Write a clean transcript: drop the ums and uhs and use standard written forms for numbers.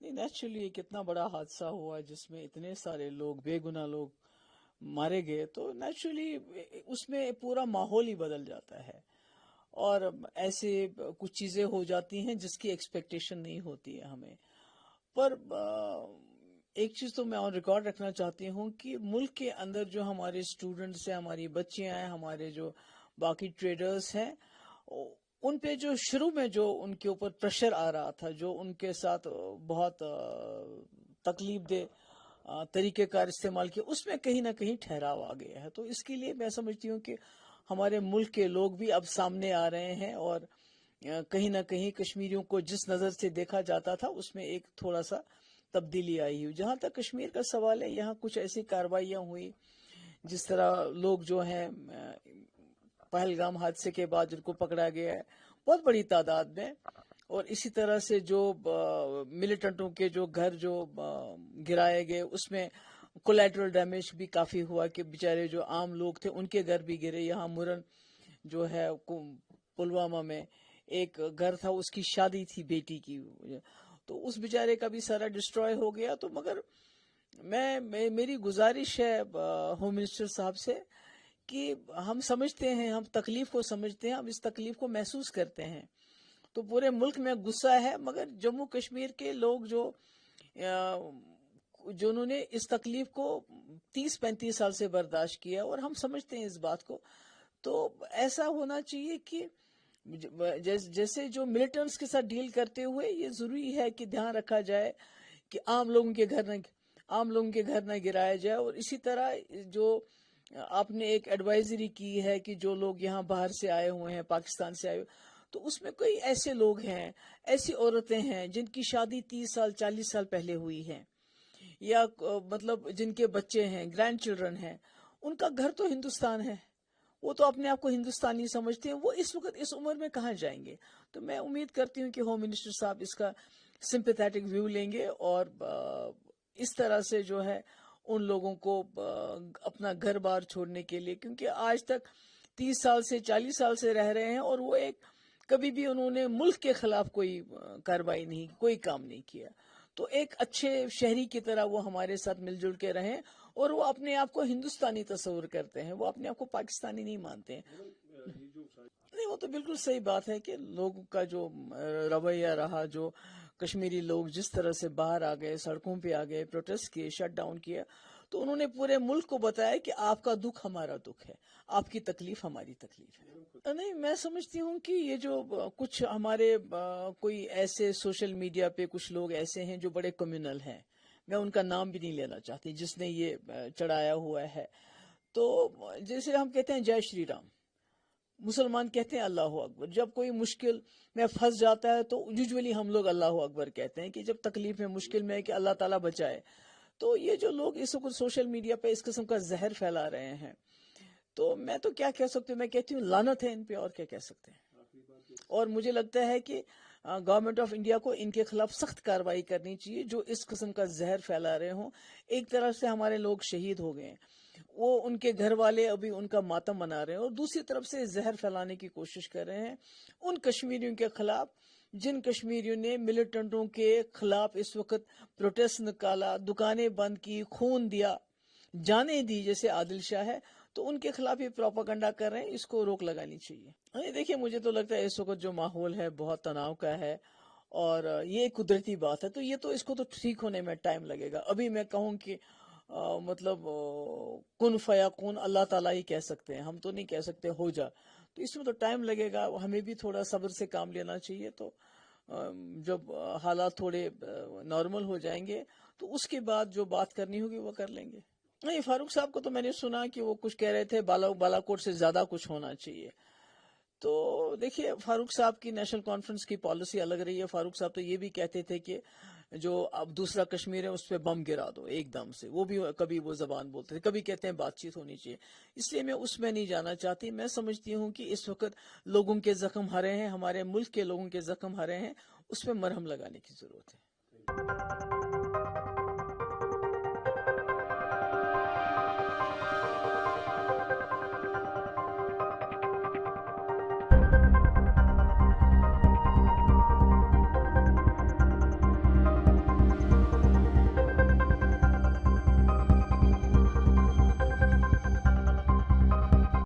نہیں نیچرلی یہ کتنا بڑا حادثہ ہوا جس میں اتنے سارے لوگ بے گناہ لوگ مارے گئے، تو نیچرلی اس میں پورا ماحول ہی بدل جاتا ہے، اور ایسے کچھ چیزیں ہو جاتی ہیں جس کی ایکسپیکٹیشن نہیں ہوتی ہے ہمیں۔ پر ایک چیز تو میں آن ریکارڈ رکھنا چاہتی ہوں کہ ملک کے اندر جو ہمارے اسٹوڈنٹس ہیں، ہماری بچیاں ہیں، ہمارے جو باقی ٹریڈرز ہیں، ان پہ جو شروع میں جو ان کے اوپر پریشر آ رہا تھا، جو ان کے ساتھ بہت تکلیف دہ طریقہ کار استعمال کیا، اس میں کہیں نہ کہیں ٹھہراؤ آ گیا ہے۔ تو اس کے لیے میں سمجھتی ہوں کہ ہمارے ملک کے لوگ بھی اب سامنے آ رہے ہیں، اور کہیں نہ کہیں کشمیریوں کو جس نظر سے دیکھا جاتا تھا اس میں ایک تھوڑا سا تبدیلی آئی ہوئی۔ جہاں تک کشمیر کا سوال ہے، یہاں کچھ ایسی کارروائیاں ہوئی جس طرح لوگ جو ہیں پہلگام حادثے کے بعد جن کو پکڑا گیا ہے بہت بڑی تعداد میں، اور اسی طرح سے جو ملیٹنٹوں کے جو گھر جو گرائے گئے، اس میں کولیٹرل ڈیمیج بھی کافی ہوا کہ بیچارے جو عام لوگ تھے ان کے گھر بھی گرے۔ یہاں مرن جو ہے پلوامہ میں ایک گھر تھا، اس کی شادی تھی بیٹی کی، تو اس بیچارے کا بھی سارا ڈسٹروائے ہو گیا۔ تو مگر میری گزارش ہے ہوم منسٹر صاحب سے کہ ہم سمجھتے ہیں، ہم تکلیف کو سمجھتے ہیں، ہم اس تکلیف کو محسوس کرتے ہیں، تو پورے ملک میں غصہ ہے، مگر جموں کشمیر کے لوگ جنہوں نے اس تکلیف کو 30-35 سال سے برداشت کیا، اور ہم سمجھتے ہیں اس بات کو، تو ایسا ہونا چاہیے کہ جیسے جو ملیٹنٹس کے ساتھ ڈیل کرتے ہوئے یہ ضروری ہے کہ دھیان رکھا جائے کہ عام لوگوں کے گھر نہ گرایا جائے، اور اسی طرح جو آپ نے ایک ایڈوائزری کی ہے کہ جو لوگ یہاں باہر سے آئے ہوئے ہیں، پاکستان سے آئے ہوئے، تو اس میں کوئی ایسے لوگ ہیں، ایسی عورتیں ہیں جن کی شادی 30 سال 40 سال پہلے ہوئی ہے، یا مطلب جن کے بچے ہیں، گرینڈ چلڈرن ہیں، ان کا گھر تو ہندوستان ہے، وہ تو اپنے آپ کو ہندوستانی سمجھتے ہیں، وہ اس وقت اس عمر میں کہاں جائیں گے؟ تو میں امید کرتی ہوں کہ ہوم منسٹر صاحب اس کا سمپیتھیٹک ویو لیں گے، اور اس طرح سے جو ہے ان لوگوں کو اپنا گھر بار چھوڑنے کے لیے، کیونکہ آج تک 30 سال سے 40 سال سے رہ رہے ہیں، اور وہ کبھی بھی انہوں نے ملک کے خلاف کوئی کارروائی نہیں، کوئی کام نہیں کیا، تو ایک اچھے شہری کی طرح وہ ہمارے ساتھ مل جل کے رہیں، اور وہ اپنے آپ کو ہندوستانی تصور کرتے ہیں، وہ اپنے آپ کو پاکستانی نہیں مانتے ہیں۔ نہیں، وہ تو بالکل صحیح بات ہے کہ لوگوں کا جو رویہ رہا، جو کشمیری لوگ جس طرح سے باہر آ گئے، سڑکوں پہ آ گئے، پروٹیسٹ کیے، شٹ ڈاؤن کیا، تو انہوں نے پورے ملک کو بتایا کہ آپ کا دکھ ہمارا دکھ ہے، آپ کی تکلیف ہماری تکلیف ہے۔ نہیں، میں سمجھتی ہوں کہ یہ جو کچھ ہمارے کوئی ایسے سوشل میڈیا پہ کچھ لوگ ایسے ہیں جو بڑے کمیونل ہیں، میں ان کا نام بھی نہیں لینا چاہتی، جس نے یہ چڑھایا ہوا ہے، تو جیسے ہم کہتے ہیں جے شری رام، مسلمان کہتے ہیں اللہ اکبر، جب کوئی مشکل میں پھنس جاتا ہے تو یوزولی ہم لوگ اللہ اکبر کہتے ہیں کہ جب تکلیف میں مشکل میں ہے کہ اللہ تعالیٰ بچائے۔ تو یہ جو لوگ اس وقت سوشل میڈیا پہ اس قسم کا زہر پھیلا رہے ہیں، تو میں تو کیا کہہ سکتی ہوں، میں کہتی ہوں لعنت ہے ان پہ، اور کیا کہہ سکتے ہیں۔ اور مجھے لگتا ہے کہ گورنمنٹ آف انڈیا کو ان کے خلاف سخت کارروائی کرنی چاہیے جو اس قسم کا زہر پھیلا رہے ہوں۔ ایک طرف سے ہمارے لوگ شہید ہو گئے ہیں، وہ ان کے گھر والے ابھی ان کا ماتم منا رہے ہیں، اور دوسری طرف سے زہر پھیلانے کی کوشش کر رہے ہیں ان کشمیریوں کے خلاف جن کشمیریوں نے ملیٹنٹوں کے خلاف اس وقت پروٹیسٹ نکالا، دکانیں بند کی، خون دیا، جانیں دی، جیسے عادل شاہ ہے، تو ان کے خلاف یہ پروپاگنڈا کر رہے ہیں، اس کو روک لگانی چاہیے۔ دیکھیے، مجھے تو لگتا ہے اس وقت جو ماحول ہے بہت تناؤ کا ہے، اور یہ ایک قدرتی بات ہے، تو یہ تو اس کو تو ٹھیک ہونے میں ٹائم لگے گا۔ ابھی میں کہوں کہ مطلب کن فیکون اللہ تعالیٰ ہی کہہ سکتے ہیں، ہم تو نہیں کہہ سکتے ہو جا، تو اس میں تو ٹائم لگے گا، ہمیں بھی تھوڑا صبر سے کام لینا چاہیے۔ تو جب حالات تھوڑے نارمل ہو جائیں گے تو اس کے بعد جو بات کرنی ہوگی وہ کر لیں گے۔ نہیں، فاروق صاحب کو تو میں نے سنا کہ وہ کچھ کہہ رہے تھے بالا کوٹ سے زیادہ کچھ ہونا چاہیے، تو دیکھیے فاروق صاحب کی نیشنل کانفرنس کی پالیسی الگ رہی ہے۔ فاروق صاحب تو یہ بھی کہتے تھے کہ جو اب دوسرا کشمیر ہے اس پہ بم گرا دو ایک دم سے، وہ بھی کبھی وہ زبان بولتے تھے، کبھی کہتے ہیں بات چیت ہونی چاہیے، اس لیے میں اس میں نہیں جانا چاہتی۔ میں سمجھتی ہوں کہ اس وقت لوگوں کے زخم ہرے ہیں، ہمارے ملک کے لوگوں کے زخم ہرے ہیں، اس پہ مرہم لگانے کی ضرورت ہے۔